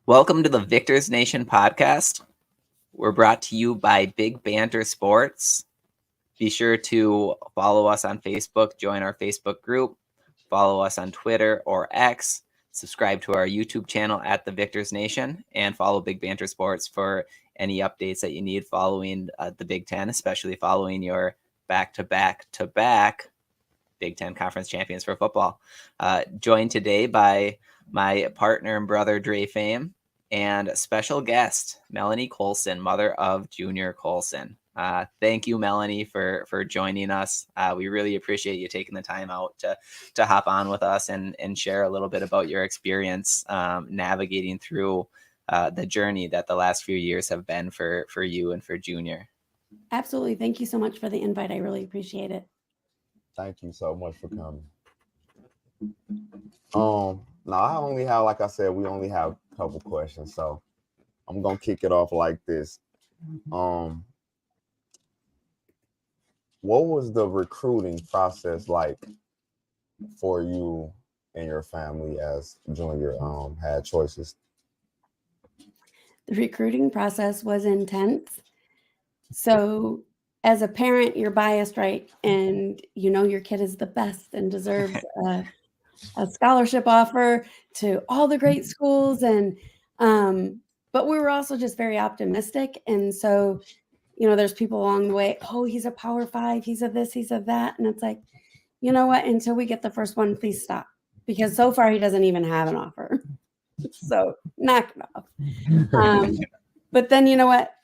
Welcome to the Victors Nation podcast. We're brought to you by Big Banter Sports. Be sure to follow us on Facebook, join our Facebook group, follow us on Twitter or X, subscribe to our YouTube channel at the Victors Nation, and follow Big Banter Sports for any updates that you need following the Big Ten, especially following your back-to-back Big Ten Conference champions for football. Joined today by my partner and brother, Dre Fame, and special guest, Melanie Colson, mother of Junior Colson. Thank you, Melanie, for joining us. We really appreciate you taking the time out to hop on with us and share a little bit about your experience navigating through the journey that the last few years have been for you and for Junior. Absolutely. Thank you so much for the invite. I really appreciate it. Thank you so much for coming. Now I only have, like I said, we only have a couple questions, so I'm gonna kick it off like this. What was the recruiting process like for you and your family as Junior had choices? The recruiting process was intense. So as a parent, you're biased, right? And you know your kid is the best and deserves a scholarship offer to all the great schools. And but we were also just very optimistic. And so, you know, there's people along the way, oh, he's a Power 5, he's a this, he's a that. And it's like, you know what, until we get the first one, please stop. Because so far he doesn't even have an offer. So knock it off. But then, you know what?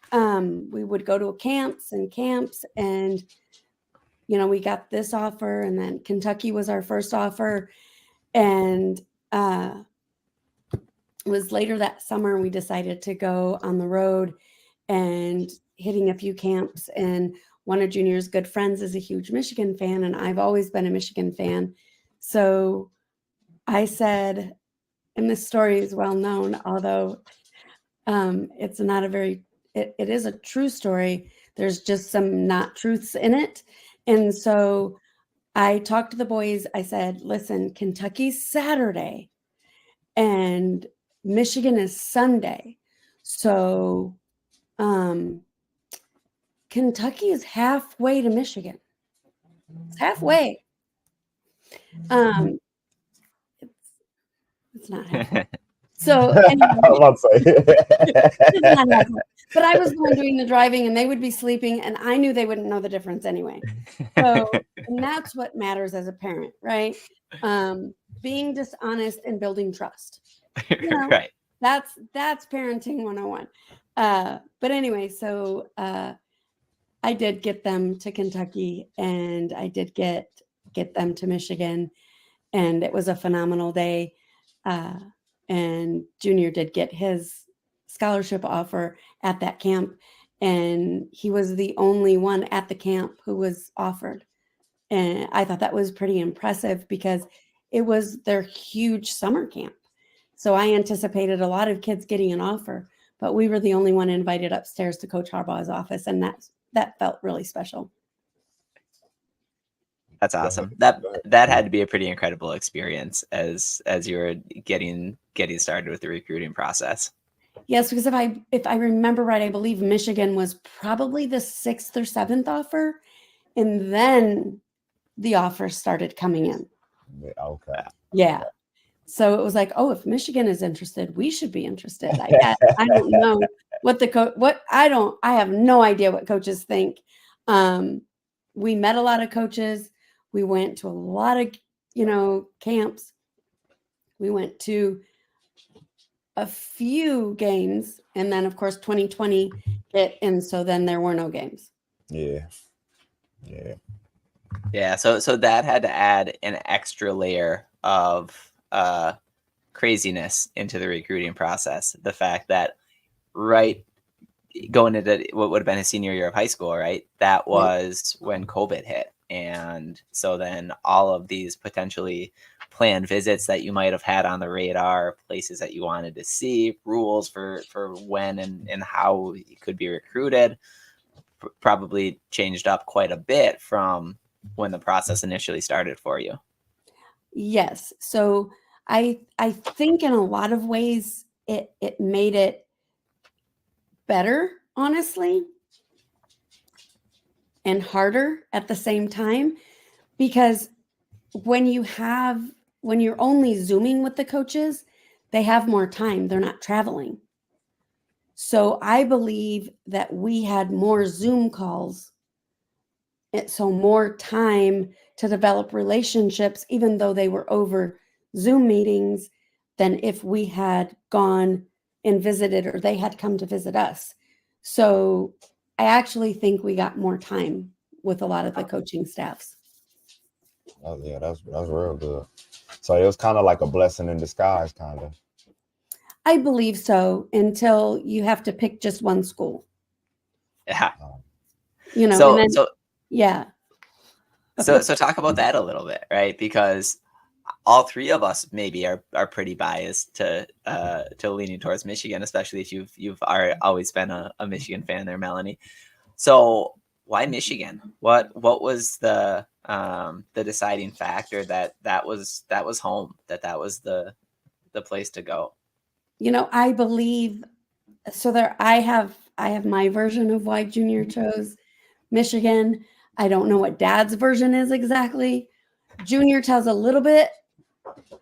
We would go to camps, and, you know, we got this offer, and then Kentucky was our first offer. And it was later that summer we decided to go on the road and hitting a few camps. And one of Junior's good friends is a huge Michigan fan, and I've always been a Michigan fan. So I said, and this story is well known, although it's not a very, it is a true story. There's just some not truths in it. And so I talked to the boys. I said, listen, Kentucky's Saturday and Michigan is Sunday. So Kentucky is halfway to Michigan. It's halfway. It's not halfway. So anyway, but I was the one doing the driving and they would be sleeping and I knew they wouldn't know the difference anyway. So, and that's what matters as a parent, right? Being dishonest and building trust. You know, Right. That's parenting 101. But anyway, so I did get them to Kentucky and I did get them to Michigan, and it was a phenomenal day. And Junior did get his scholarship offer at that camp, and he was the only one at the camp who was offered. And I thought that was pretty impressive because it was their huge summer camp. So I anticipated a lot of kids getting an offer, but we were the only one invited upstairs to Coach Harbaugh's office, and that felt really special. That's awesome. That had to be a pretty incredible experience as you were getting started with the recruiting process. Yes, because if I remember right, I believe Michigan was probably the 6th or 7th offer, and then the offers started coming in. Okay. Yeah. So it was like, oh, if Michigan is interested, we should be interested. I don't know what I have no idea what coaches think. We met a lot of coaches. We went to a lot of, camps. We went to a few games, and then of course 2020 hit, and so then there were no games. Yeah. So that had to add an extra layer of craziness into the recruiting process. The fact that right going into what would have been his senior year of high school, right? That was when COVID hit. And so then all of these potentially planned visits that you might have had on the radar, places that you wanted to see, rules for when and how you could be recruited, probably changed up quite a bit from when the process initially started for you. Yes. So I think in a lot of ways it made it better, honestly, and harder at the same time, because when you're only Zooming with the coaches, they have more time. They're not traveling. So I believe that we had more Zoom calls, so more time to develop relationships, even though they were over Zoom meetings, than if we had gone and visited or they had come to visit us. So I actually think we got more time with a lot of the coaching staffs. Oh, yeah, that's real good. So it was kind of like a blessing in disguise, kind of. I believe so, until you have to pick just one school. Yeah. You know, So and then, yeah. So talk about that a little bit, right? Because all three of us maybe are pretty biased to leaning towards Michigan, especially if you've always been a Michigan fan there, Melanie. So why Michigan? What was the deciding factor that was home, that was the place to go? You know, I believe so. I have my version of why Junior chose Michigan. I don't know what Dad's version is exactly. Junior tells a little bit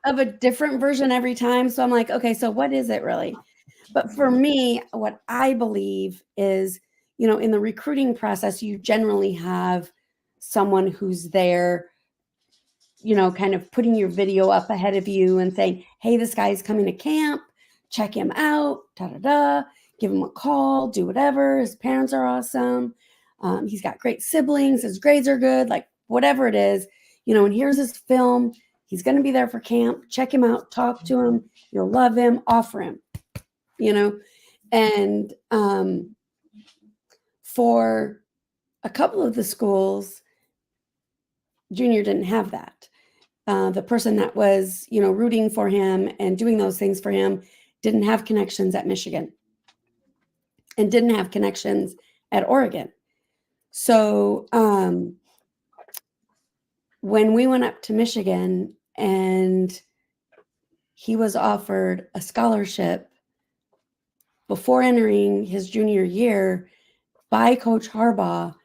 of a different version every time. So I'm like, okay, so what is it really? But for me, what I believe is, you know, in the recruiting process, you generally have someone who's there, you know, kind of putting your video up ahead of you and saying, hey, this guy's coming to camp, check him out, give him a call, do whatever. His parents are awesome. He's got great siblings. His grades are good, like whatever it is, you know, and here's his film. He's going to be there for camp. Check him out, talk to him. You'll love him, offer him, you know. And for a couple of the schools, Junior didn't have that. The person that was, you know, rooting for him and doing those things for him didn't have connections at Michigan and didn't have connections at Oregon. So when we went up to Michigan and he was offered a scholarship before entering his junior year by Coach Harbaugh,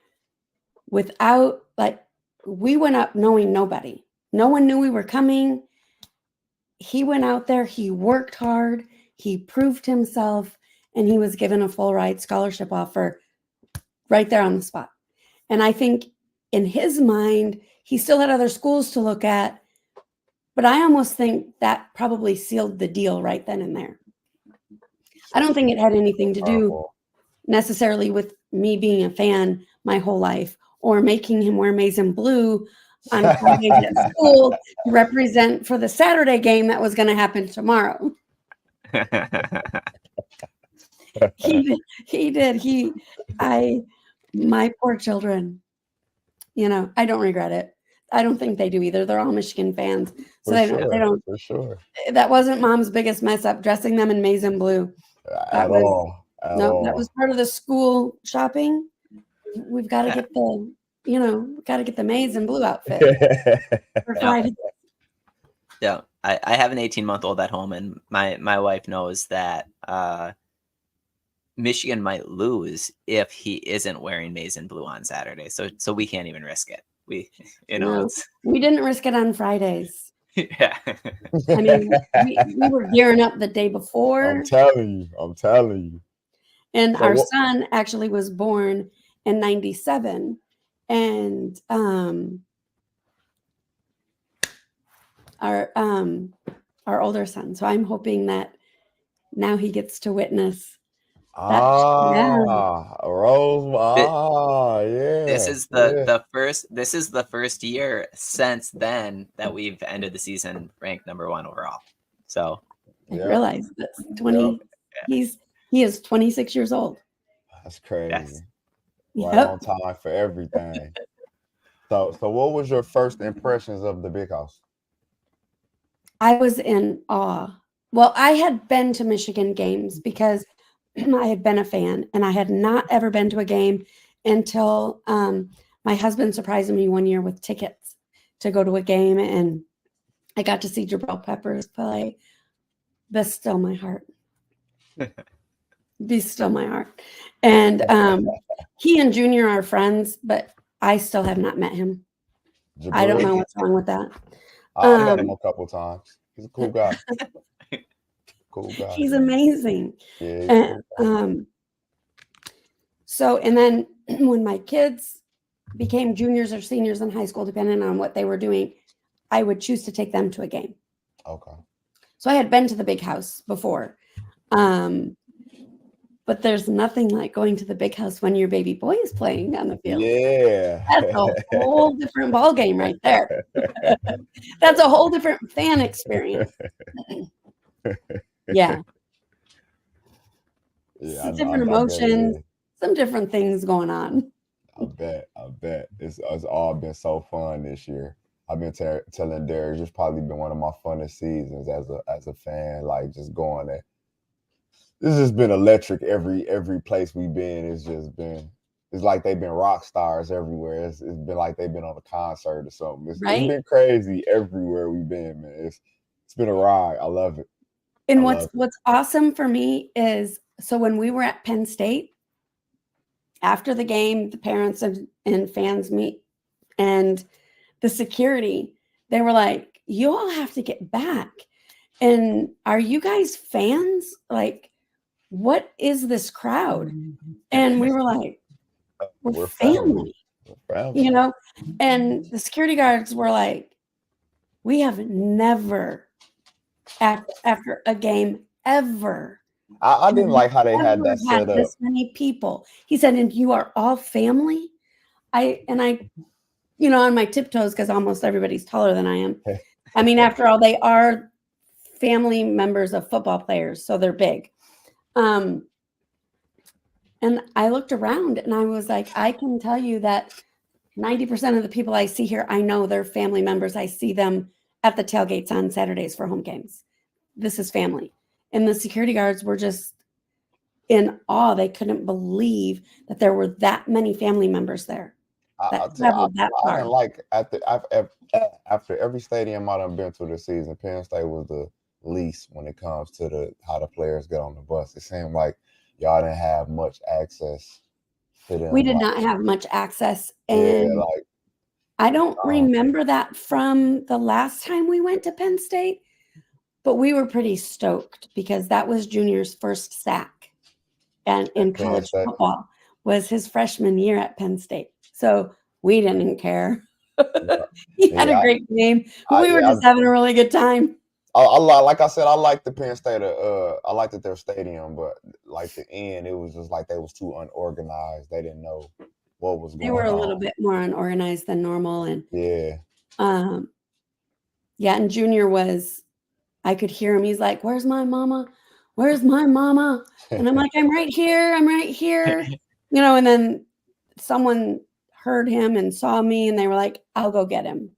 without, like, we went up knowing nobody. No one knew we were coming. He went out there, he worked hard, he proved himself, and he was given a full ride scholarship offer right there on the spot. And I think in his mind, he still had other schools to look at, but I almost think that probably sealed the deal right then and there. I don't think it had anything to do necessarily with me being a fan my whole life or making him wear maize and blue on Fridays at school to represent for the Saturday game that was going to happen tomorrow. He did. My poor children, you know, I don't regret it. I don't think they do either. They're all Michigan fans. So they don't, for sure. That wasn't Mom's biggest mess up, dressing them in maize and blue. At all. That was part of the school shopping. We've got to get the maize and blue outfit for Friday. Yeah, I have an 18-month-old at home, and my wife knows that Michigan might lose if he isn't wearing maize and blue on Saturday. So we can't even risk it. We didn't risk it on Fridays. Yeah. I mean, we were gearing up the day before. I'm telling you. And our son actually was born in 97. And our older son. So I'm hoping that now he gets to witness that. This is the first year since then that we've ended the season ranked number 1 overall. So I realize that's 20. He is 26 years old. That's crazy. Yes. Right on time for everything. So what was your first impressions of the Big House? I was in awe. Well, I had been to Michigan games because I had been a fan, and I had not ever been to a game until my husband surprised me one year with tickets to go to a game, and I got to see Jabril Peppers play. That's still my heart. Be still my heart. And he and Junior are friends, but I still have not met him. I don't know what's wrong with that. I met him a couple times. He's a cool guy. Cool guy. He's amazing. Yeah. And, so, and then when my kids became juniors or seniors in high school, depending on what they were doing, I would choose to take them to a game. Okay. So I had been to the big house before. But there's nothing like going to the big house when your baby boy is playing on the field. Yeah. That's a whole different ball game right there. That's a whole different fan experience. Yeah. Some different emotions, some different things going on. I bet. It's all been so fun this year. I've been telling Derek, it's probably been one of my funnest seasons as a fan, like just going there. This has been electric. Every place we've been, it's like they've been rock stars everywhere. It's been like they've been on a concert or something. It's been crazy everywhere we've been, man. It's been a ride. I love it. And what's awesome for me is, so when we were at Penn State, after the game, the parents and fans meet, and the security, they were like, "You all have to get back. And are you guys fans? Like, what is this crowd?" And we were like, we're family. You know? And the security guards were like, "We have never, after a game ever." I didn't like how they had that set up. This many people. He said, "And you are all family?" I, on my tiptoes, because almost everybody's taller than I am. I mean, after all, they are family members of football players, so they're big. And I looked around and I was like, I can tell you that 90% of the people I see here, I know they're family members. I see them at the tailgates on Saturdays for home games. This is family. And the security guards were just in awe. They couldn't believe that there were that many family members there. I didn't like after every stadium I done been to this season, Penn State was the least when it comes to how the players get on the bus. It seemed like y'all didn't have much access to them. We did not have much access, and I don't remember that from the last time we went to Penn State, but we were pretty stoked because that was Junior's first sack, and in college football was his freshman year at Penn State. So we didn't care. He had a great game. We were just having a really good time. Like I said, I liked the Penn State. I liked their stadium, but like the end, it was just like they was too unorganized. They didn't know what was going on. They were a little bit more unorganized than normal, and and Junior was. I could hear him. He's like, "Where's my mama? Where's my mama?" And I'm like, "I'm right here. I'm right here." And then someone heard him and saw me, and they were like, "I'll go get him."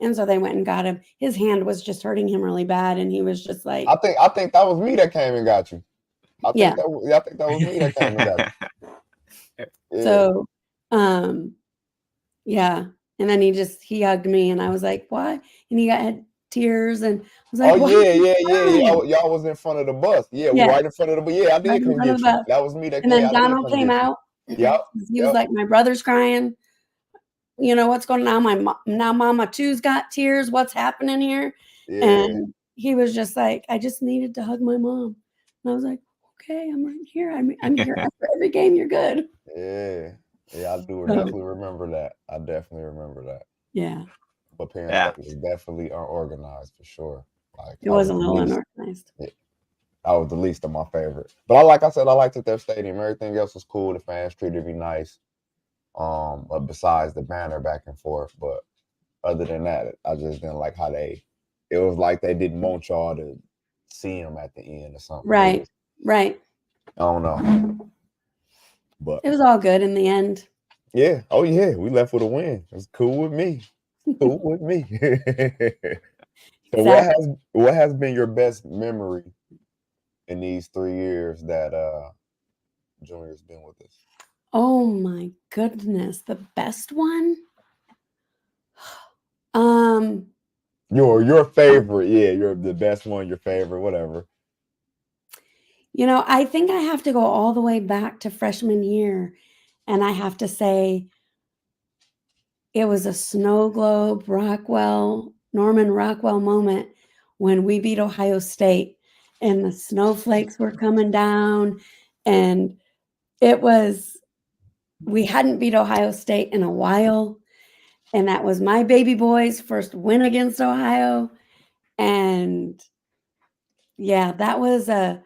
And so they went and got him. His hand was just hurting him really bad, and he was just like, I think that was me that came and got you. I think that was me that came and got you. Yeah. So, and then he hugged me, and I was like, "Why?" And he had tears, and I was like, Y'all was in front of the bus. Right in front of the bus. I did come get you. That was me that came. And then Donald came out. Yep. He was like, "My brother's crying. What's going on? Now Mama too's got tears. What's happening here?" Yeah. And he was just like, "I just needed to hug my mom." And I was like, "Okay, I'm right here. I'm here after every game. You're good." Yeah, I do definitely remember that. I definitely remember that. Yeah. But Penn State was definitely unorganized for sure. Like it was a little unorganized. Yeah. I was the least of my favorite. But like I said, I liked their stadium. Everything else was cool. The fans treated me nice. But besides the banner back and forth, but other than that, I just didn't like how it was like they didn't want y'all to see them at the end or something. Right. I don't know. But it was all good in the end. Yeah. Oh yeah. We left with a win. It was cool with me. Cool with me. So what has been your best memory in these 3 years that Junior's been with us? Oh my goodness, the best one? Your favorite, you're the best one, your favorite, whatever. I think I have to go all the way back to freshman year, and I have to say it was a snow globe Norman Rockwell moment when we beat Ohio State and the snowflakes were coming down, and we hadn't beat Ohio State in a while, and that was my baby boy's first win against Ohio. And yeah, that was a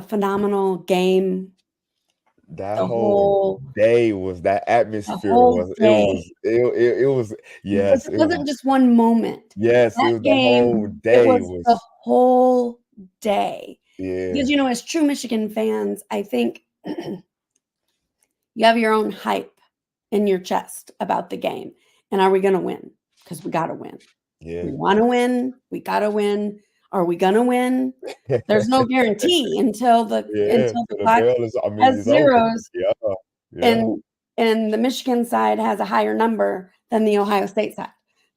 phenomenal game. That The whole day was that atmosphere whole was day. it was yes, It wasn't just one moment. yes, it That was the whole game, it day was the was whole day. yeah. Because, as true Michigan fans, I think you have your own hype in your chest about the game. And are we going to win? Because we got to win. Yeah. We want to win. We got to win. Are we going to win? There's no guarantee until the clock bell is has zeros. Yeah. Yeah. And the Michigan side has a higher number than the Ohio State side.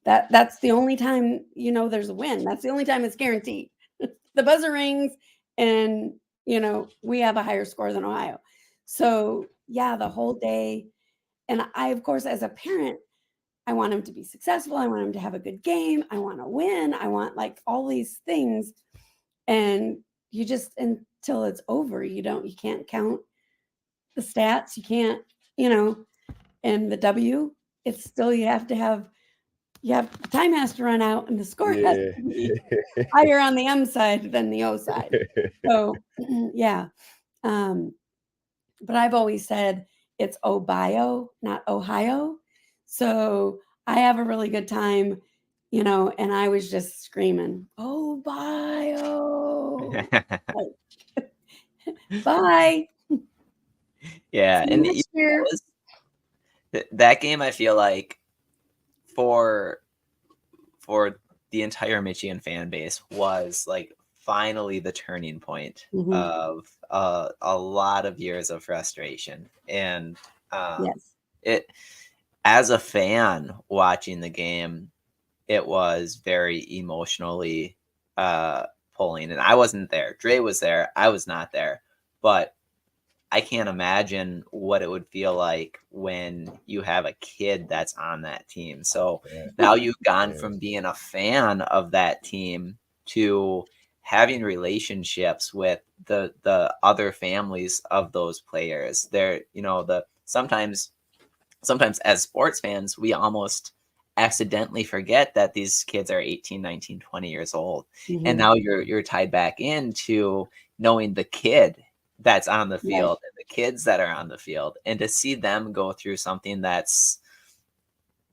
That's the only time there's a win. That's the only time it's guaranteed. The buzzer rings, and we have a higher score than Ohio. So yeah, the whole day. And I, of course, as a parent, I want him to be successful. I want him to have a good game. I want to win. I want all these things. And you just, until it's over, you can't count the stats. You can't, and the W, it's still, time has to run out and the score has to be higher on the M side than the O side. So yeah. But I've always said it's Obio, not Ohio. So I have a really good time, and I was just screaming, Obio. Bye. Yeah. And that game, I feel like for the entire Michigan fan base was finally the turning point of a lot of years of frustration. And it, as a fan watching the game, it was very emotionally pulling. And I wasn't there. Dre was there. I was not there. But I can't imagine what it would feel like when you have a kid that's on that team. So now you've gone from being a fan of that team to having relationships with the other families of those players. They're, sometimes as sports fans, we almost accidentally forget that these kids are 18, 19, 20 years old. And now you're tied back into knowing the kid that's on the field and the kids that are on the field, and to see them go through something that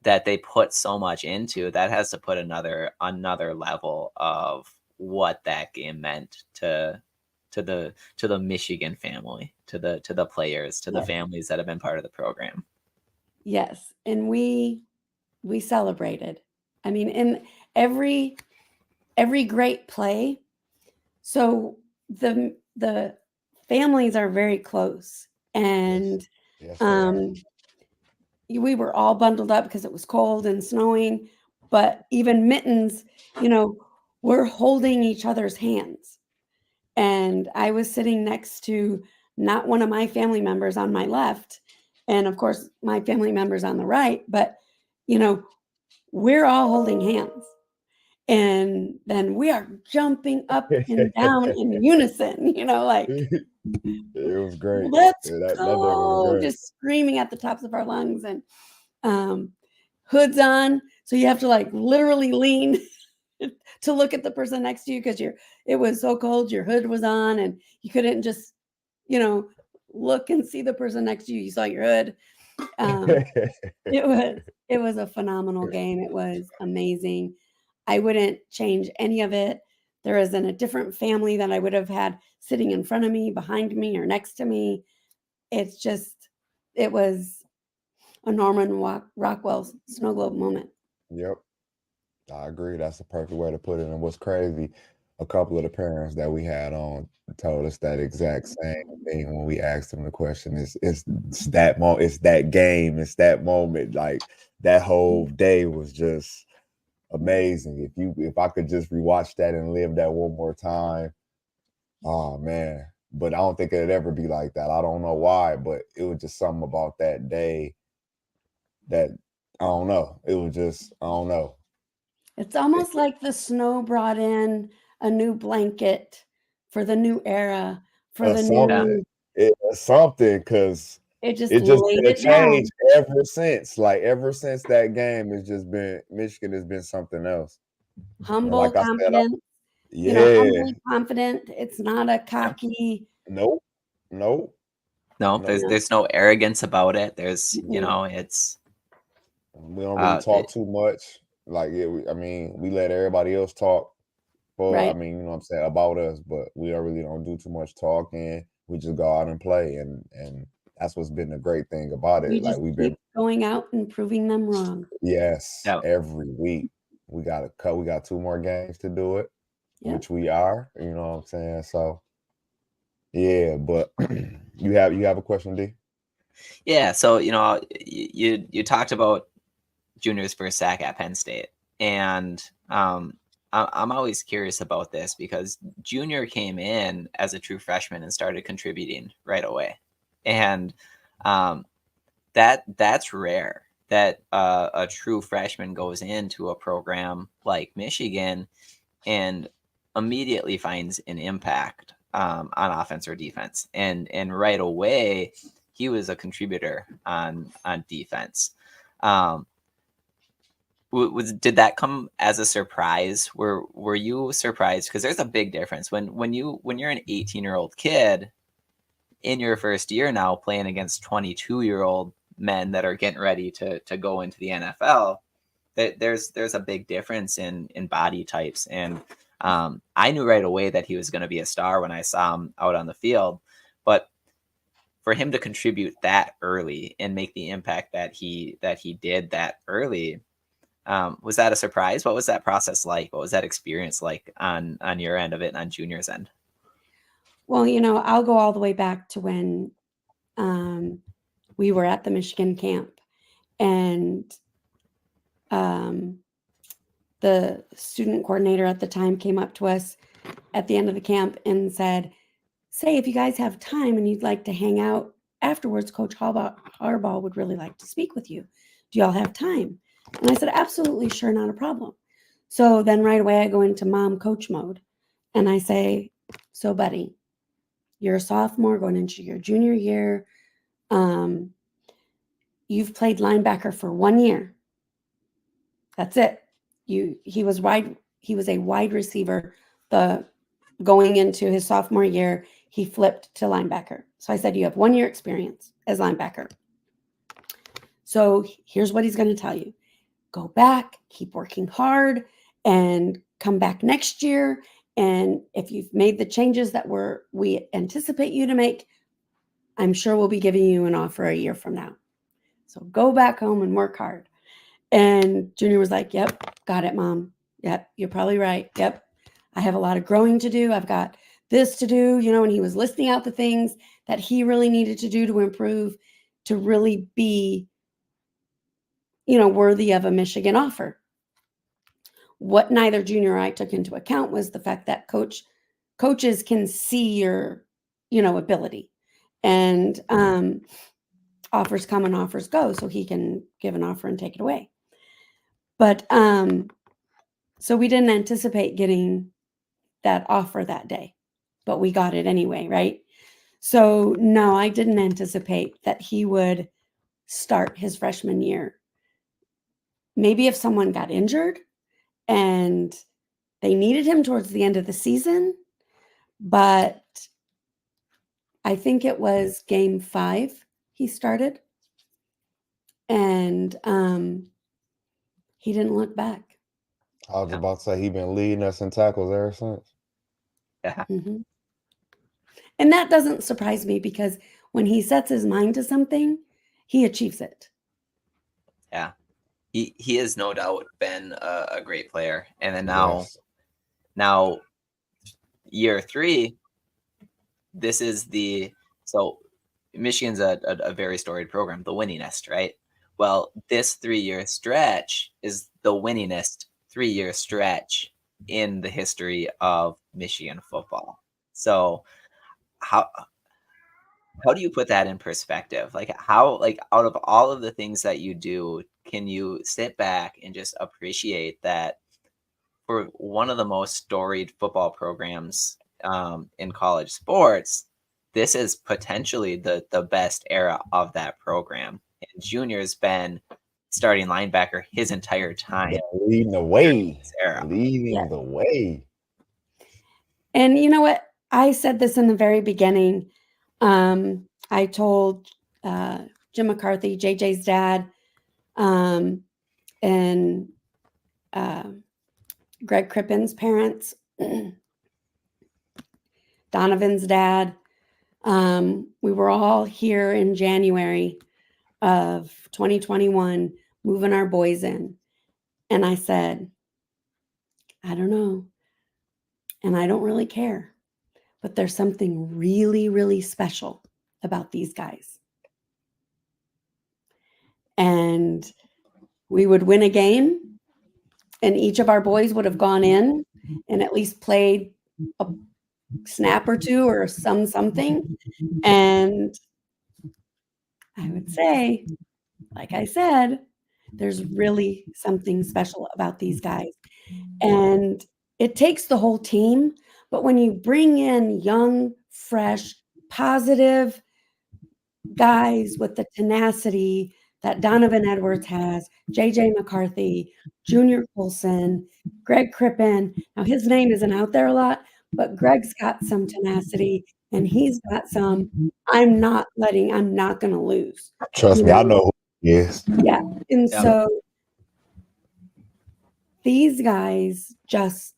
they put so much into, that has to put another level of what that game meant to the Michigan family, to the players, to the families that have been part of the program. Yes. And we celebrated. I mean, in every great play. So the families are very close, and we were all bundled up because it was cold and snowing, but even mittens, we're holding each other's hands. And I was sitting next to not one of my family members on my left, and of course my family members on the right, but we're all holding hands. And then we are jumping up and down in unison, it was great. Let's go! That was great. Just screaming at the tops of our lungs, and hoods on. So you have to literally lean to look at the person next to you because it was so cold. Your hood was on, and you couldn't just, look and see the person next to you. You saw your hood. It was a phenomenal game. It was amazing. I wouldn't change any of it. There isn't a different family that I would have had sitting in front of me, behind me, or next to me. It's just, it was a Norman Rockwell snow globe moment. Yep. I agree. That's the perfect way to put it. And what's crazy, a couple of the parents that we had on told us that exact same thing when we asked them the question. It's that moment, it's that game, it's that moment. That whole day was just amazing. If I could just rewatch that and live that one more time, oh man. But I don't think it'd ever be like that. I don't know why, but it was just something about that day that I don't know. It was just, I don't know. It's almost like the snow brought in a new blanket for the new era, for the Something. new. Something, because It just it just laid been a it down. change ever since. Like ever since that game, it's just been Michigan has been something else. And Humble, like I said, confident. You know, humbly confident. It's not a cocky. Nope. No, Nope. there's no arrogance about it. There's, you Mm-mm. know, it's We don't really talk too much. Like, I mean, we let everybody else talk for, I Right. mean, you know what I'm saying, about us, but we really don't do too much talking. We just go out and play, and that's what's been the great thing about We it. Like just we've keep been, going out and proving them wrong. yes, Yeah. every week. We got we got 2 more games to do it, Yep. which we are, you know what I'm saying? So yeah, but you have a question, D? yeah. So, you know, you talked about Junior's first sack at Penn State, and I'm always curious about this because Junior came in as a true freshman and started contributing right away, and that's rare that a true freshman goes into a program like Michigan and immediately finds an impact on offense or defense, and right away he was a contributor on defense. Did that come as a surprise? Were you surprised? Because there's a big difference when you're an 18-year-old kid in your first year now playing against 22-year-old men that are getting ready to go into the NFL. There's a big difference in body types, and I knew right away that he was going to be a star when I saw him out on the field. But for him to contribute that early and make the impact that he did that early, was that a surprise? What was that process like? What was that experience like on your end of it and on Junior's end? Well, you know, I'll go all the way back to when we were at the Michigan camp, and the student coordinator at the time came up to us at the end of the camp and said, "Say, if you guys have time and you'd like to hang out afterwards, Coach Harbaugh would really like to speak with you. Do y'all have time?" And I said, "Absolutely, sure, not a problem." So then right away I go into mom coach mode and I say, "So buddy, you're a sophomore going into your junior year. You've played linebacker for 1 year. That's it. He was a wide receiver. The going into his sophomore year, he flipped to linebacker. So I said, you have 1 year experience as linebacker. So here's what he's going to tell you. Go back, keep working hard, and come back next year. And if you've made the changes that we anticipate you to make, I'm sure we'll be giving you an offer a year from now. So go back home and work hard." And Junior was like, "Yep, got it, Mom. Yep, you're probably right. Yep, I have a lot of growing to do. I've got this to do," you know, and he was listing out the things that he really needed to do to improve, to really be, you know, worthy of a Michigan offer. What neither Junior or I took into account was the fact that coaches can see your, you know, ability, and offers come and offers go, so he can give an offer and take it away. But so we didn't anticipate getting that offer that day, but we got it anyway, right? So no, I didn't anticipate that he would start his freshman year. Maybe if someone got injured and they needed him towards the end of the season, but I think it was game 5 he started, and he didn't look back. I was about to say, he been leading us in tackles ever since. Yeah. Mm-hmm. And that doesn't surprise me because when he sets his mind to something, he achieves it. Yeah. He has no doubt been a great player. And then now year 3, this is so Michigan's a very storied program, the winningest, right? Well, this 3-year stretch is the winningest 3-year stretch in the history of Michigan football. So how do you put that in perspective? Like how, like out of all of the things that you do, can you sit back and just appreciate that for one of the most storied football programs in college sports, this is potentially the best era of that program. And Junior's been starting linebacker his entire time. Leading the way. This era. Leading the way. And you know what? I said this in the very beginning. I told Jim McCarthy, JJ's dad, and Greg Crippen's parents, Donovan's dad. We were all here in January of 2021 moving our boys in. And I said, I don't know. And I don't really care. But there's something really, really special about these guys. And we would win a game, and each of our boys would have gone in and at least played a snap or two or something. And I would say, like I said, there's really something special about these guys. And it takes the whole team. But when you bring in young, fresh, positive guys with the tenacity that Donovan Edwards has, JJ McCarthy, Junior Colson, Greg Crippen. Now, his name isn't out there a lot, but Greg's got some tenacity and he's got some, I'm not going to lose. Trust me, I know who he is. Yeah. And so these guys just,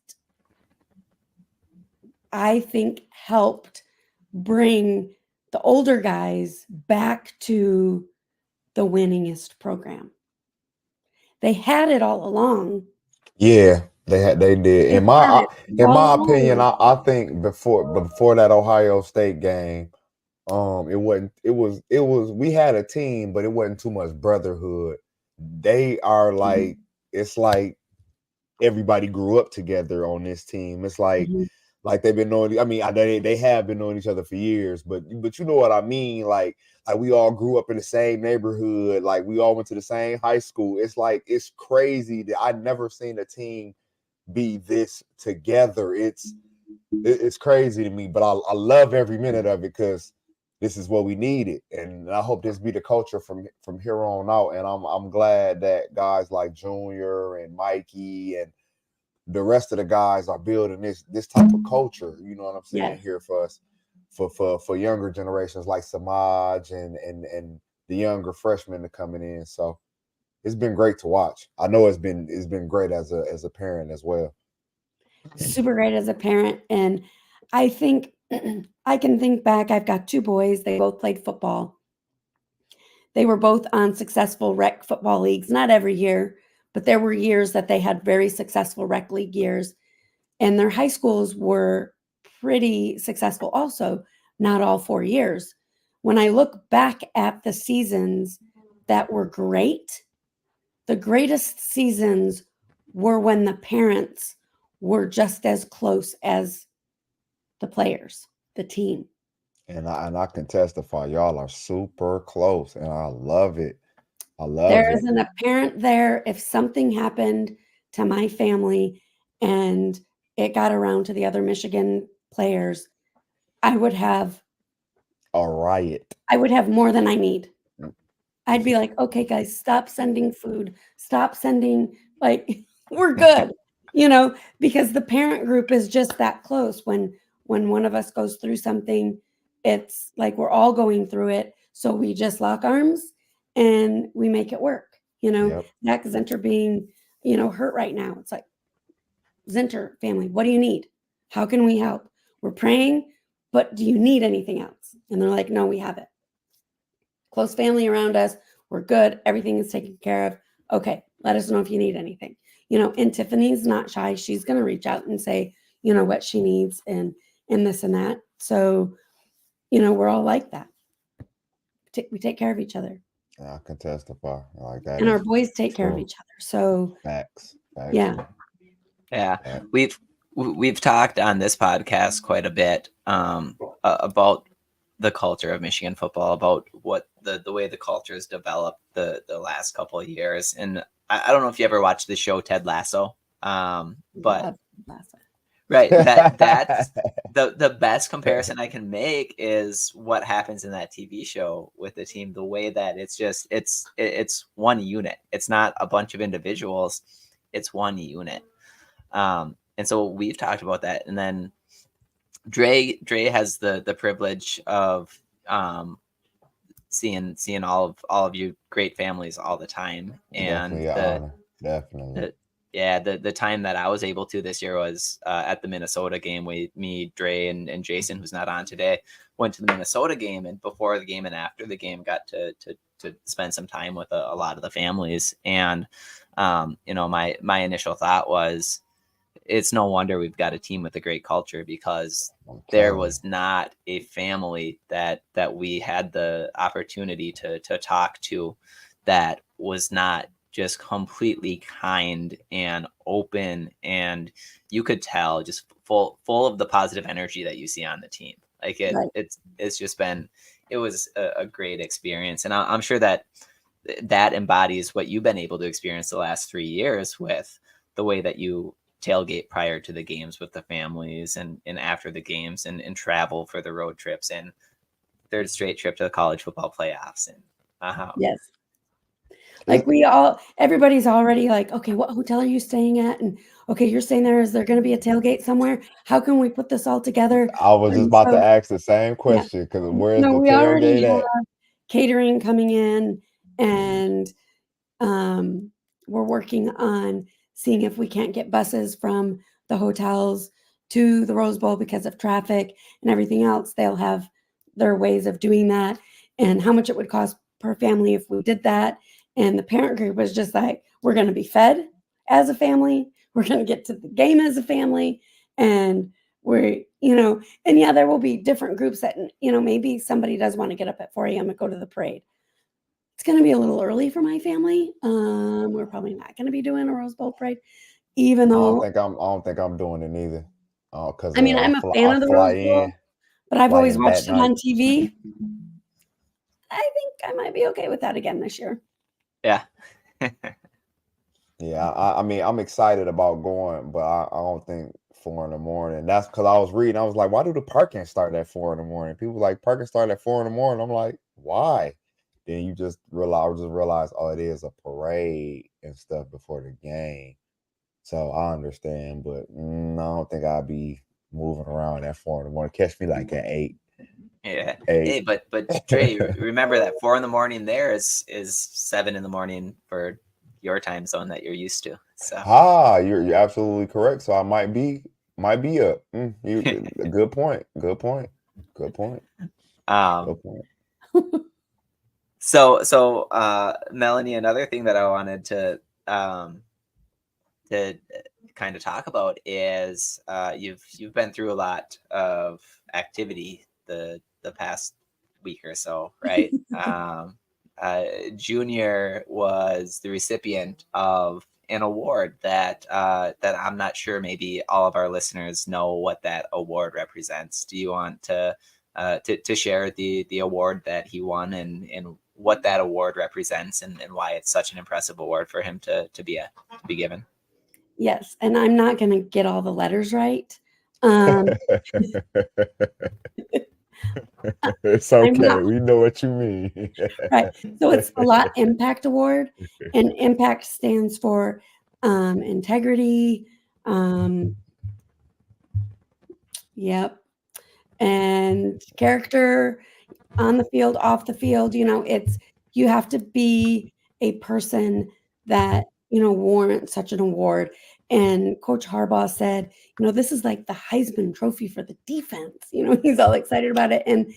I think, helped bring the older guys back to the winningest program. They had it all along. Yeah, they did. In my opinion, I think before that Ohio State game, it was we had a team, but it wasn't too much brotherhood. They are like, it's like everybody grew up together on this team. It's like like they've been knowing. I mean, they have been knowing each other for years, but you know what I mean. Like we all grew up in the same neighborhood. Like we all went to the same high school. It's like, it's crazy that I've never seen a team be this together. It's crazy to me, but I love every minute of it because this is what we needed, and I hope this be the culture from here on out. And I'm glad that guys like Junior and Mikey and the rest of the guys are building this type of culture. You know what I'm saying? Here for us, for younger generations like Samaj and the younger freshmen that coming in. So it's been great to watch. I know it's been great as a parent as well. Super great as a parent. And I think I can think back. I've got two boys. They both played football. They were both on successful rec football leagues, not every year, but there were years that they had very successful rec league years. And their high schools were pretty successful also, not all 4 years. When I look back at the seasons that were great, the greatest seasons were when the parents were just as close as the players, the team. And I can testify, y'all are super close, and I love it. I love there it. isn't a parent there. If something happened to my family and it got around to the other Michigan players, I would have a riot. I would have more than I need. I'd be like, okay, guys, stop sending food. Stop sending, like, we're good, because the parent group is just that close. When one of us goes through something, it's like we're all going through it. So we just lock arms and we make it work. Zach Zinter being, hurt right now. It's like, Zinter family, what do you need? How can we help? We're praying, but do you need anything else? And they're like, no, we have it. Close family around us. We're good. Everything is taken care of. Okay, let us know if you need anything. And Tiffany's not shy. She's going to reach out and say, what she needs and this and that. So, we're all like that. We take care of each other. I can testify like that. And our boys take care of each other. So facts. Yeah. Yeah, we've talked on this podcast quite a bit about the culture of Michigan football, about what the way the culture has developed the last couple of years. And I don't know if you ever watched the show Ted Lasso, but right, that's the best comparison I can make is what happens in that TV show with the team. The way that it's one unit. It's not a bunch of individuals. It's one unit. And so we've talked about that. And then Dre has the privilege of seeing all of you great families all the time. And Definitely an honor. Definitely. The time that I was able to this year was at the Minnesota game. Me, Dre, and Jason, who's not on today, went to the Minnesota game, and before the game and after the game, got to spend some time with a lot of the families. And my initial thought was, it's no wonder we've got a team with a great culture, because there was not a family that we had the opportunity to talk to that was not just completely kind and open, and you could tell just full of the positive energy that you see on the team. Like it's just been, it was a great experience, and I'm sure that embodies what you've been able to experience the last 3 years with the way that you tailgate prior to the games with the families, and after the games, and travel for the road trips, and third straight trip to the college football playoffs. And yes, like everybody's already like, okay, what hotel are you staying at? And okay, you're staying there. Is there going to be a tailgate somewhere? How can we put this all together? I was just about to ask the same question, because where's the we already tailgate have at? catering coming in, and we're working on seeing if we can't get buses from the hotels to the Rose Bowl because of traffic and everything else. They'll have their ways of doing that, and how much it would cost per family if we did that. And the parent group was just like, we're going to be fed as a family. We're going to get to the game as a family. And we're, and yeah, there will be different groups that, maybe somebody does want to get up at 4 a.m. and go to the parade. It's going to be a little early for my family. We're probably not going to be doing a Rose Bowl parade, even though I don't think I'm doing it either. Because I'm a fan of the Rose Bowl, but I've always watched it on TV. I think I might be okay with that again this year. Yeah. Yeah, I mean, I'm excited about going, but I don't think 4 in. That's because I was reading. I was like, why do the parking start at 4 in? People like parking start at 4 in. I'm like, why? Then you just realize, oh, it is a parade and stuff before the game. So I understand, but I don't think I'll be moving around at 4 in. Catch me like at 8. Yeah. 8. Hey, but Dre, remember that 4 in there is 7 in for your time zone that you're used to. So you're absolutely correct. So I might be up. Good point. Good point. So Melanie, another thing that I wanted to kind of talk about is you've been through a lot of activity the past week or so, right? Junior was the recipient of an award that I'm not sure maybe all of our listeners know what that award represents. Do you want to share the award that he won, and what that award represents, and why it's such an impressive award for him to be given? Yes, and I'm not going to get all the letters right. It's okay. We know what you mean. Right. So it's the Lot Impact Award, and impact stands for integrity. Yep. And character on the field, off the field. You have to be a person that, warrants such an award. And Coach Harbaugh said, this is like the Heisman Trophy for the defense. He's all excited about it. And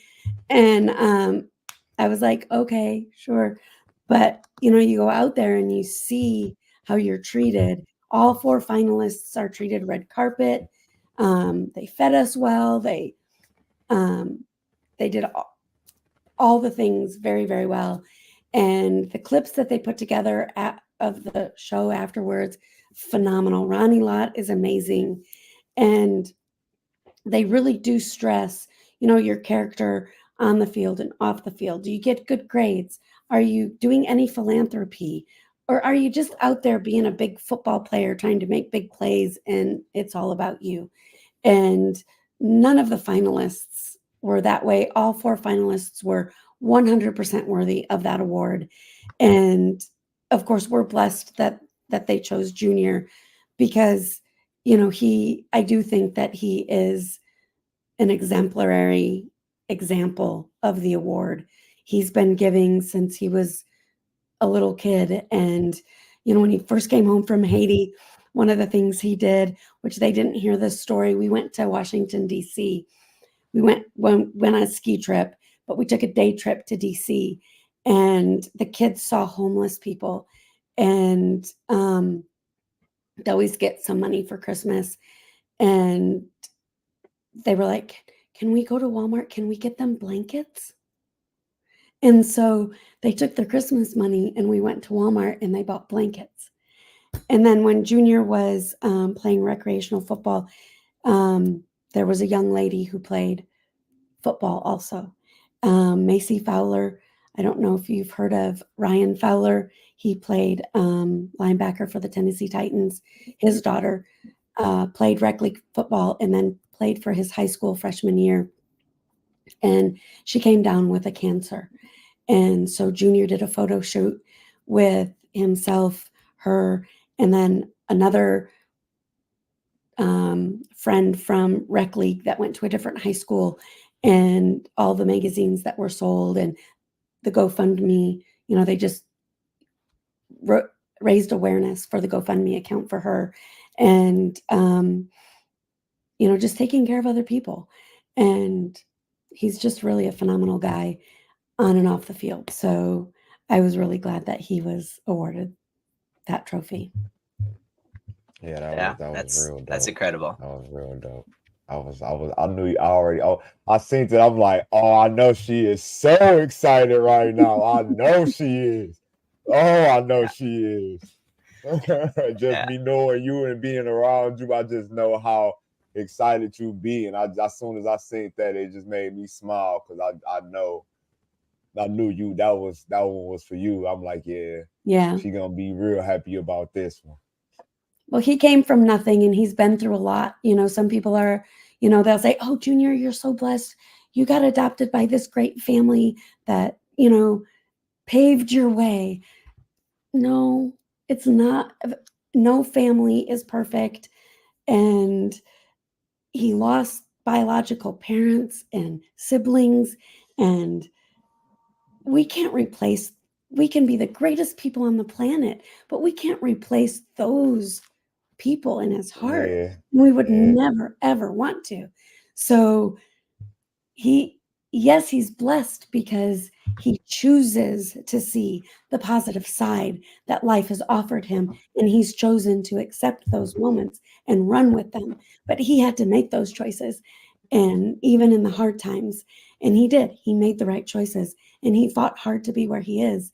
I was like, okay, sure. But, you go out there and you see how you're treated. All 4 finalists are treated red carpet. They fed us well. They did all the things very, very well. And the clips that they put together of the show afterwards, phenomenal. Ronnie Lott is amazing. And they really do stress, your character on the field and off the field. Do you get good grades? Are you doing any philanthropy? Or are you just out there being a big football player trying to make big plays and it's all about you? And none of the finalists were that way. All 4 finalists were 100% worthy of that award. And of course, we're blessed that they chose Junior because, I do think that he is an exemplary example of the award. He's been giving since he was a little kid. And, when he first came home from Haiti, one of the things he did, which they didn't hear this story, we went to Washington, D.C. We went on a ski trip, but we took a day trip to D.C. and the kids saw homeless people. And they always get some money for Christmas. And they were like, can we go to Walmart? Can we get them blankets? And so they took their Christmas money and we went to Walmart and they bought blankets. And then when Junior was playing recreational football, there was a young lady who played football also. Macy Fowler. I don't know if you've heard of Ryan Fowler. He played linebacker for the Tennessee Titans. His daughter played rec league football and then played for his high school freshman year. And she came down with a cancer. And so Junior did a photo shoot with himself, her, and then another friend from rec league that went to a different high school, and all the magazines that were sold and the GoFundMe, they just raised awareness for the GoFundMe account for her. And, just taking care of other people. And he's just really a phenomenal guy on and off the field. So I was really glad that he was awarded that trophy. Yeah, that was real dope. That's incredible. That was real dope. I knew you already. Oh, I seen it. I'm like, oh, I know she is so excited right now. I know she is. Oh, I know she is. Just me knowing you and being around you, I just know how excited you be. And as soon as I seen that, it just made me smile because I knew you. That one was for you. I'm like, yeah, she gonna be real happy about this one. Well, he came from nothing and he's been through a lot. Some people are, they'll say, oh, Junior, you're so blessed. You got adopted by this great family that, paved your way. No, it's not. No family is perfect. And he lost biological parents and siblings, and we can be the greatest people on the planet, but we can't replace those people in his heart. Yeah. We would never, ever want to. So he's blessed because he chooses to see the positive side that life has offered him. And he's chosen to accept those moments and run with them. But he had to make those choices. And even in the hard times, and he did, he made the right choices and he fought hard to be where he is.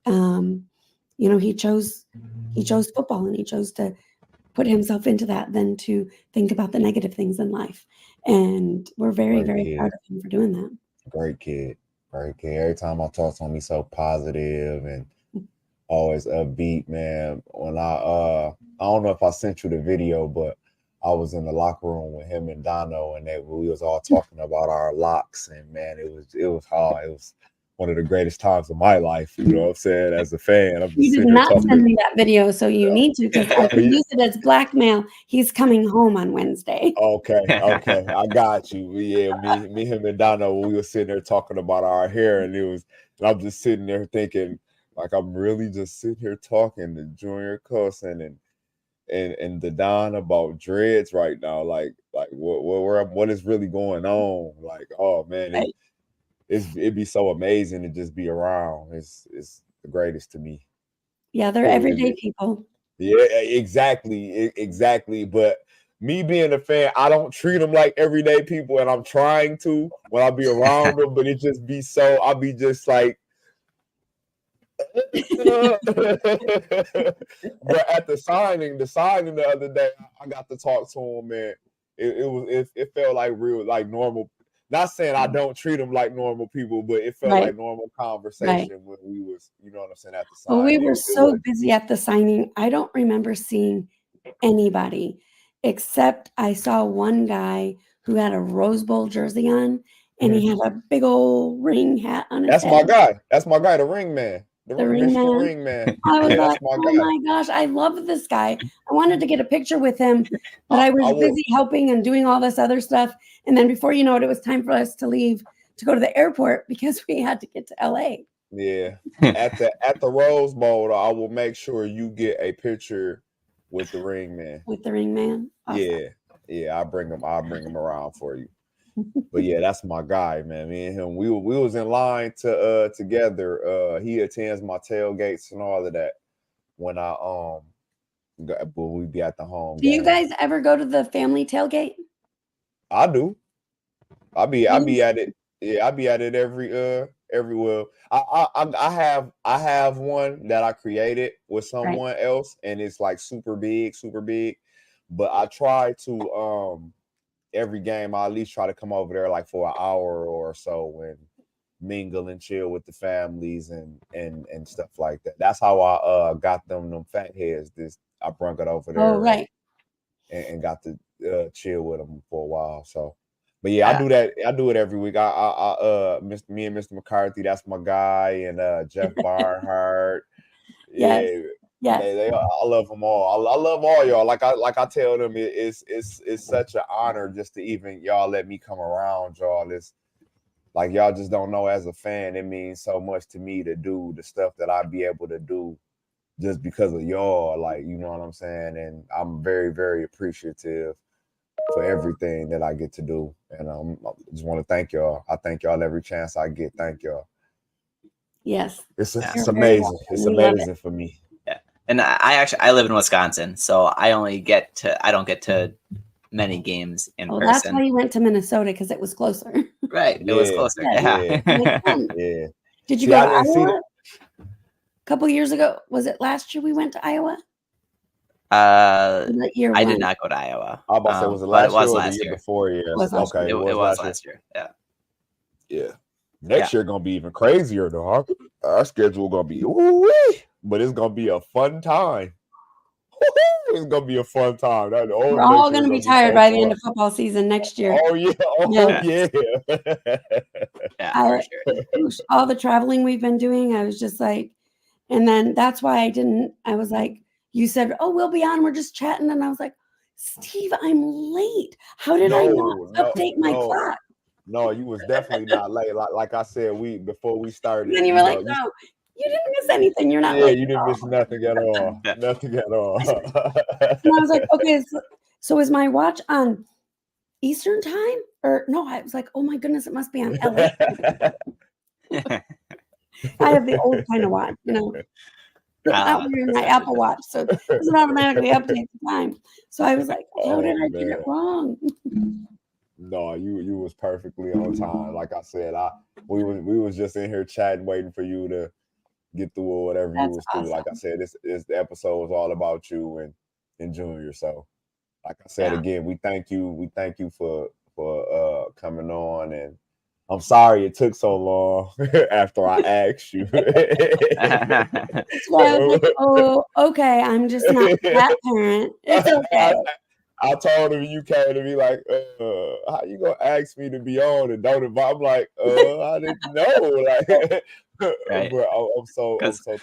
He chose football and he chose to put himself into that than to think about the negative things in life. And we're very, very proud of him for doing that. Great kid. Every time I talk to him, he's so positive and always upbeat, man. When I don't know if I sent you the video, but I was in the locker room with him and Dono, and we was all talking about our locks, and man, it was hard. It was one of the greatest times of my life. You know what I'm saying? As a fan, I'm just you did not send me that video, so you need to, because I can use it as blackmail. He's coming home on Wednesday. Okay, I got you. Yeah, me, him, and Dono, we were sitting there talking about our hair, and I'm just sitting there thinking, like, I'm really just sitting here talking to Junior Colson and the Don about dreads right now. Like what is really going on? Like, oh man, it'd be so amazing to just be around. It's the greatest to me. Yeah, they're everyday people. Yeah, exactly. But me being a fan, I don't treat them like everyday people, and I'm trying to when I be around them. But it just be so. I'll be just like, But at the signing the other day, I got to talk to him, man. It felt like real, like normal. Not saying I don't treat them like normal people, but it felt like normal conversation when we was, you know what I'm saying, at the signing. Well, we were so busy at the signing. I don't remember seeing anybody except I saw one guy who had a Rose Bowl jersey on, and he had a big old ring hat on his That's head. my guy. That's my guy, the ring man. The ring man. I was like, my gosh, I love this guy. I wanted to get a picture with him, but I was busy helping and doing all this other stuff. And then before you know it, it was time for us to leave to go to the airport because we had to get to LA. Yeah. At the Rose Bowl, I will make sure you get a picture with the ring man. With the ring man? Awesome. Yeah. I'll bring him around for you. But yeah, that's my guy, man. Me and him, we was in line together. He attends my tailgates and all of that when we be at the home. Do you guys ever go to the family tailgate? I do. I be at it. Yeah, I be at it everywhere. I have one that I created with someone else, and it's like super big. But I try to every game I at least try to come over there like for an hour or so and mingle and chill with the families and stuff like that. That's how I got them fat heads. I brought it over there. Oh, right. And got to chill with them for a while. So, but yeah, I do that. I do it every week. Me and Mr. McCarthy, that's my guy, and Jeff Barnhart. Yes. I love them all. I love all y'all. Like I tell them, it's such an honor just to even y'all let me come around y'all. It's like y'all just don't know, as a fan, it means so much to me to do the stuff that I be able to do just because of y'all. Like, you know what I'm saying? And I'm very, very appreciative for everything that I get to do. And I just want to thank y'all. I thank y'all every chance I get. Thank y'all. Yes. It's amazing. It's amazing for me. And I live in Wisconsin, so I don't get to many games in person. That's why you went to Minnesota, because it was closer. Right. It was closer. Yeah. Did you go to Iowa? A couple years ago? Was it last year we went to Iowa? I did not go to Iowa. I was about to say, was it last year or the year before? Yeah. Okay. It was last year. Yeah. Yeah. Next year gonna be even crazier though. Our schedule gonna be ooh-wee, but it's gonna be a fun time. It's gonna be a fun time. We're all gonna be tired by the end of football season next year. Oh yeah. For sure. All the traveling we've been doing, I was just like, and then that's why I was like, you said, oh, we'll be on, we're just chatting, and I was like, Steve, I'm late. How did I not update my clock? No, you was definitely not late. Like I said, before we started. And then you were like, no, you didn't miss anything. You're not late. You didn't miss nothing at all. Nothing at all. And I was like, okay, so is my watch on Eastern time? Or no, I was like, oh my goodness, it must be on LA. I have the old kind of watch, not wearing my Apple Watch, so it doesn't automatically update the time. So I was like, how did I get it wrong? No, you was perfectly on time. Like I said, we was just in here chatting, waiting for you to get through or whatever you was through. Like I said, this the episode was all about you and Junior. So, like I said again, we thank you. We thank you for coming on, and I'm sorry it took so long after I asked you. So I was like, oh, okay, I'm just not that parent. It's okay. I told him, you came to me like, how you gonna ask me to be on and don't invite? I'm like, I didn't know. Like, right. But I'm so thankful.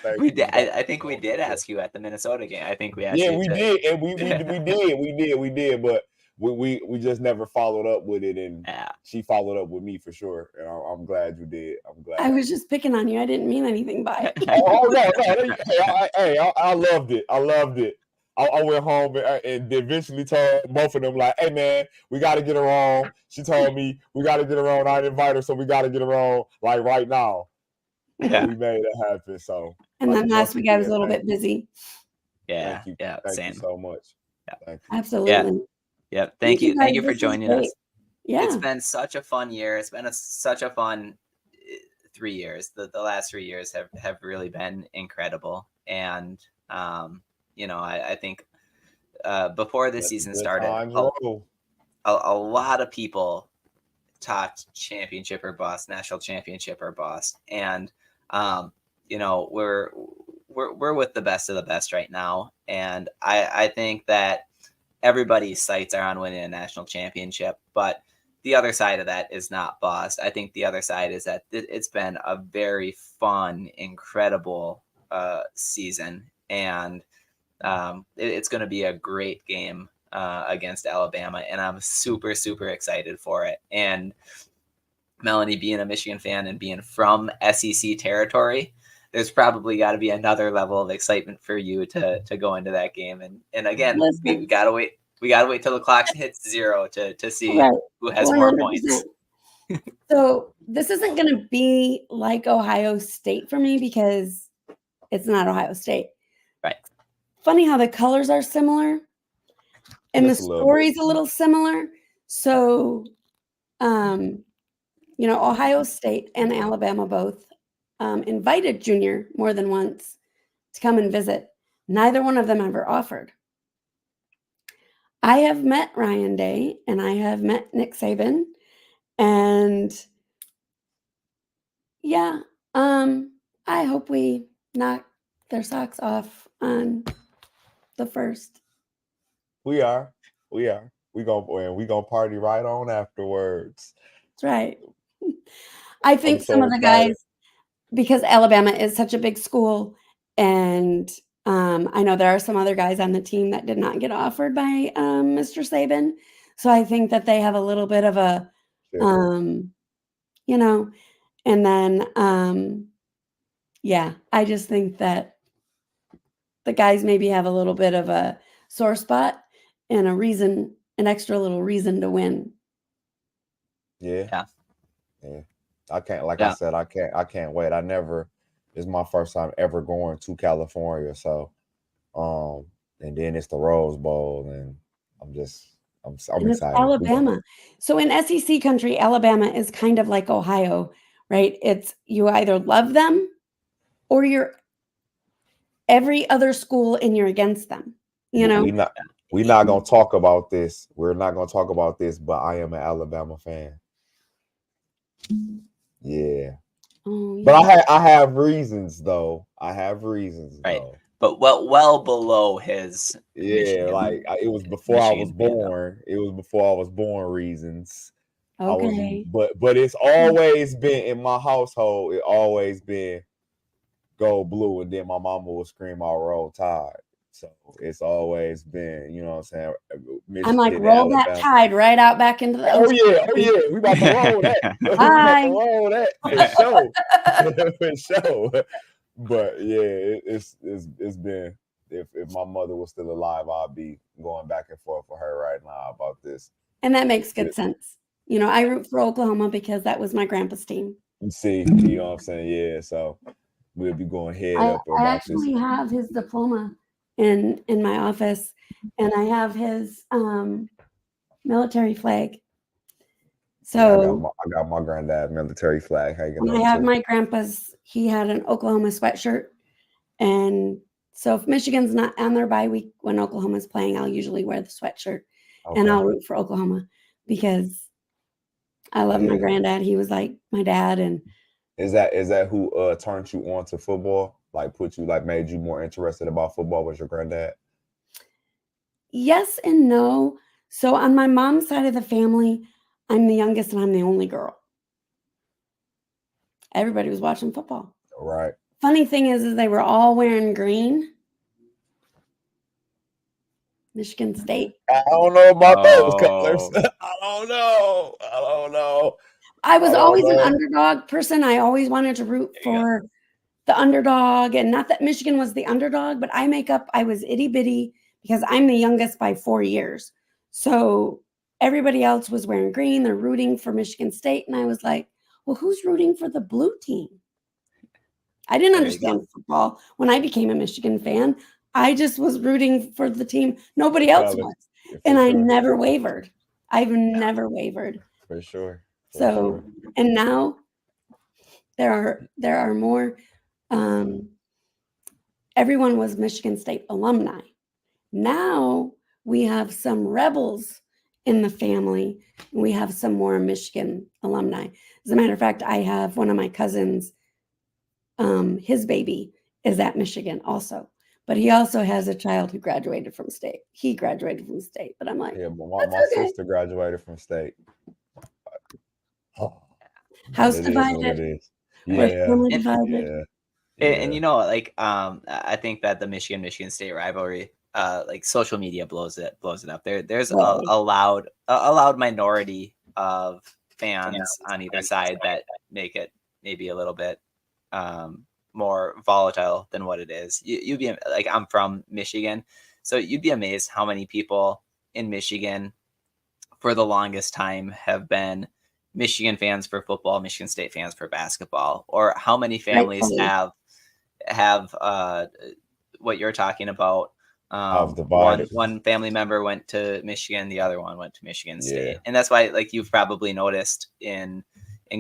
I think we did ask you at the Minnesota game. I think we asked you. Yeah, we did, and we did, but we just never followed up with it, and she followed up with me for sure. And I'm glad you did. I'm glad. I was just picking on you. I didn't mean anything by it. No. Hey, I loved it. I loved it. I went home and eventually told both of them, like, hey, man, we got to get her on. She told me we got to get her on. I didn't invite her, so we got to get her on, like, right now. Yeah. We made it happen. So. And then last week I was a little bit busy. Yeah. Thank you so much. Yeah. Thank you. Absolutely. Yeah. Thank you. Thank you for joining us. Yeah. It's been such a fun year. It's been such a fun 3 years. The last 3 years have really been incredible. And, I think before this season started, a lot of people talked championship or bust, national championship or bust. And, we're with the best of the best right now. And I think that everybody's sights are on winning a national championship, but the other side of that is not bust. I think the other side is that it's been a very fun, incredible season, and it's going to be a great game against Alabama, and I'm super, super excited for it. And Melanie, being a Michigan fan and being from SEC territory, there's probably got to be another level of excitement for you to go into that game. And again, we gotta wait. We gotta wait till the clock hits 0 to see who has 100%. more points. So this isn't going to be like Ohio State for me because it's not Ohio State. Right. Funny how the colors are similar and the story's a little similar. So, Ohio State and Alabama both invited Junior more than once to come and visit. Neither one of them ever offered. I have met Ryan Day and I have met Nick Saban, and I hope we knock their socks off on the first. We are. We gonna party right on afterwards. That's right. I think some of the guys, because Alabama is such a big school, and I know there are some other guys on the team that did not get offered by Mr. Saban. So I think that they have a little bit of a, and then, I just think that the guys maybe have a little bit of a sore spot and an extra little reason to win. Yeah. I can't, I said, I can't wait. It's my first time ever going to California. So, and then it's the Rose Bowl, and I'm excited. Alabama. So in SEC country, Alabama is kind of like Ohio, right? It's you either love them or you're every other school and you're against them. We're not gonna talk about this. We're not gonna talk about this, but I am an Alabama fan. Yeah. But I have reasons though. Right. Though. But well below his Michigan. It was before Michigan I was born. It was before I was born reasons. Okay. But it's always been in my household, it always been go blue, and then my mama will scream out Roll Tide. So it's always been, you know what I'm saying? Michigan, I'm like, roll Alabama. That tide right out back into the ocean. Oh yeah. We about to roll that. We about to roll that for sure. But yeah, it's been, if my mother was still alive, I'd be going back and forth with her right now about this. And that makes good sense. I root for Oklahoma because that was my grandpa's team. See, you know what I'm saying? Yeah, so we'll be going head up. I actually have his diploma in my office, and I have his military flag. So I got my granddad's military flag hanging. I have my grandpa's. He had an Oklahoma sweatshirt, and so if Michigan's not on their bye week when Oklahoma's playing, I'll usually wear the sweatshirt, and I'll root for Oklahoma because I love my granddad. He was like my dad. And is that who turned you on to football? Made you more interested about football? Was your granddad? Yes and no. So on my mom's side of the family, I'm the youngest and I'm the only girl. Everybody was watching football. Right. Funny thing is they were all wearing green. Michigan State. I don't know about those colors. I don't know. I was always an underdog person. I always wanted to root for the underdog, and not that Michigan was the underdog, but I was itty bitty because I'm the youngest by 4 years. So everybody else was wearing green. They're rooting for Michigan State. And I was like, well, who's rooting for the blue team? I didn't understand football when I became a Michigan fan. I just was rooting for the team nobody else was. And I never wavered. I've never wavered. For sure. And now There are more. Everyone was Michigan State alumni. Now we have some rebels in the family, and we have some more Michigan alumni. As a matter of fact, I have one of my cousins, his baby is at Michigan also, but he also has a child who graduated from state. He graduated from state, but I'm like, Yeah, but that's my okay. sister graduated from state. Oh, House it is what it divided. is. We're Yeah, family And- divided. And you know, like I think that the Michigan State rivalry, like social media blows it up. There's a Whoa. loud minority of fans on either side that make it maybe a little bit more volatile than what it is. You'd be like, I'm from Michigan, so you'd be amazed how many people in Michigan for the longest time have been Michigan fans for football, Michigan State fans for basketball, or how many families Rightfully. have what you're talking about. I've divided. One family member went to Michigan, the other one went to Michigan Yeah. State, and that's why, like, you've probably noticed in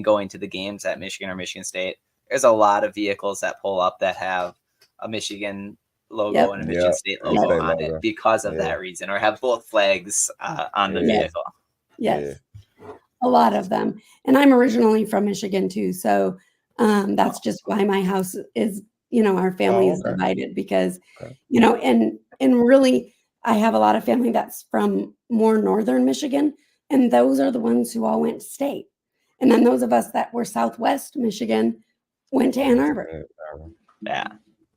going to the games at Michigan or Michigan State, there's a lot of vehicles that pull up that have a Michigan logo Yep. and a Michigan Yep. State And logo state on logo. it because of Yeah. that reason, or have both flags on the Yeah. vehicle. Yes. A lot of them. And I'm originally from Michigan too. So that's just why my house is, our family is okay. divided because, Okay. and really I have a lot of family that's from more northern Michigan. And those are the ones who all went to state. And then those of us that were Southwest Michigan went to Ann Arbor. Yeah.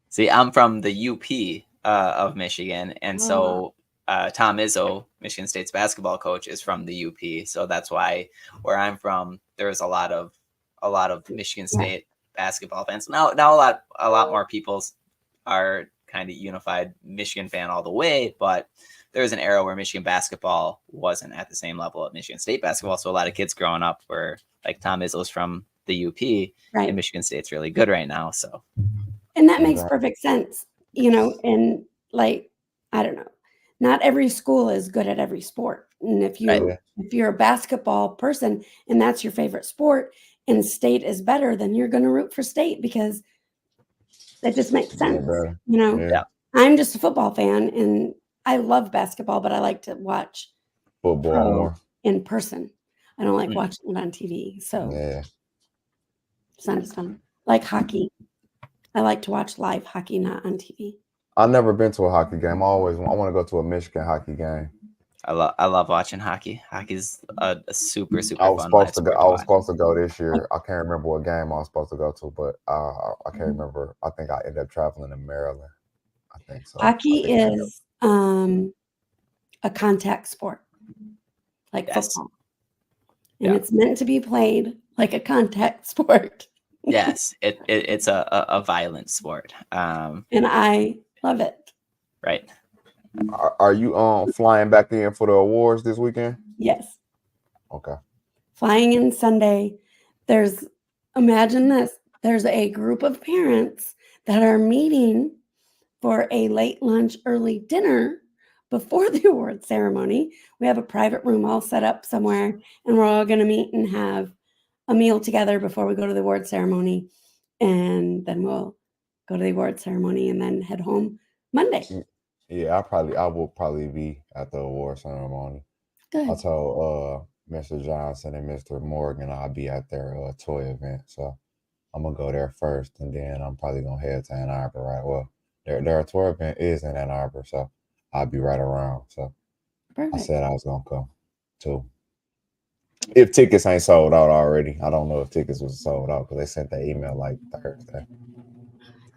See, I'm from the UP of Michigan, and so Tom Izzo, Michigan State's basketball coach, is from the UP. So that's why where I'm from, there's a lot of Michigan State basketball fans. Now a lot more people are kind of unified Michigan fan all the way, but there was an era where Michigan basketball wasn't at the same level of Michigan State basketball. So a lot of kids growing up were like, Tom Izzo's from the UP, Right. and Michigan State's really good right now. So. And that makes perfect sense, and like, I don't know, not every school is good at every sport. And if you're a basketball person and that's your favorite sport and state is better, then you're going to root for state because that just makes sense. Yeah. I'm just a football fan and I love basketball, but I like to watch Football more in person. I don't like watching it on TV. So it's not as fun. Like hockey. I like to watch live hockey, not on TV. I've never been to a hockey game. I want to go to a Michigan hockey game. I love watching hockey. Hockey's a super fun. I was supposed to go this year. I can't remember what game I was supposed to go to, but I can't remember. I think I ended up traveling to Maryland. I think so. Hockey is a contact sport, like football, and it's meant to be played like a contact sport. Yes, it's a violent sport. And I love it. Right. Are you flying back in for the awards this weekend? Yes. Okay. Flying in Sunday. Imagine this. There's a group of parents that are meeting for a late lunch, early dinner before the award ceremony. We have a private room all set up somewhere, and we're all going to meet and have a meal together before we go to the award ceremony. And then we'll go to the award ceremony and then head home Monday. Yeah, I will probably be at the award ceremony. Good. I told Mr. Johnson and Mr. Morgan I'll be at their toy event. So I'm gonna go there first, and then I'm probably gonna head to Ann Arbor. Right. Well, their tour event is in Ann Arbor, so I'll be right around. So perfect. I said I was gonna come too. If tickets ain't sold out already. I don't know if tickets was sold out because they sent that email like Thursday.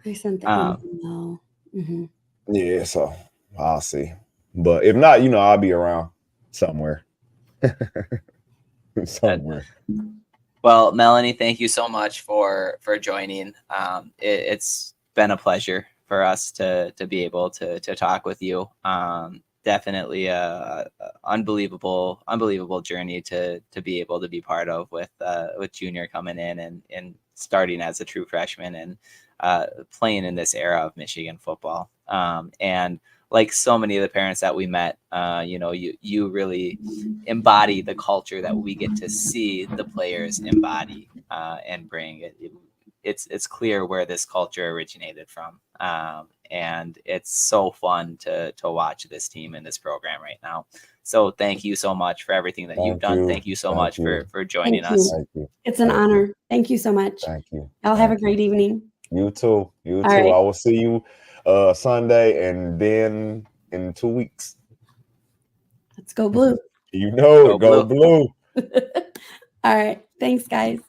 They sent the email. Mm-hmm. Yeah, so I'll see. But if not, I'll be around somewhere. Somewhere. Well, Melanie, thank you so much for joining. It's been a pleasure for us to be able to talk with you. Definitely a unbelievable journey to be able to be part of with Junior coming in and starting as a true freshman and playing in this era of Michigan football. And like so many of the parents that we met, you really embody the culture that we get to see the players embody and bring. it's clear where this culture originated from. And it's so fun to watch this team and this program right now. So thank you so much for everything that you've done. Thank you so much for joining Thank you. us. Thank you. It's an honor. Thank you so much. Thank you. Y'all have a great evening. You too. You too. All right. I will see you Sunday and then in 2 weeks. Let's go blue. You know it. Go Go blue. All right. Thanks, guys.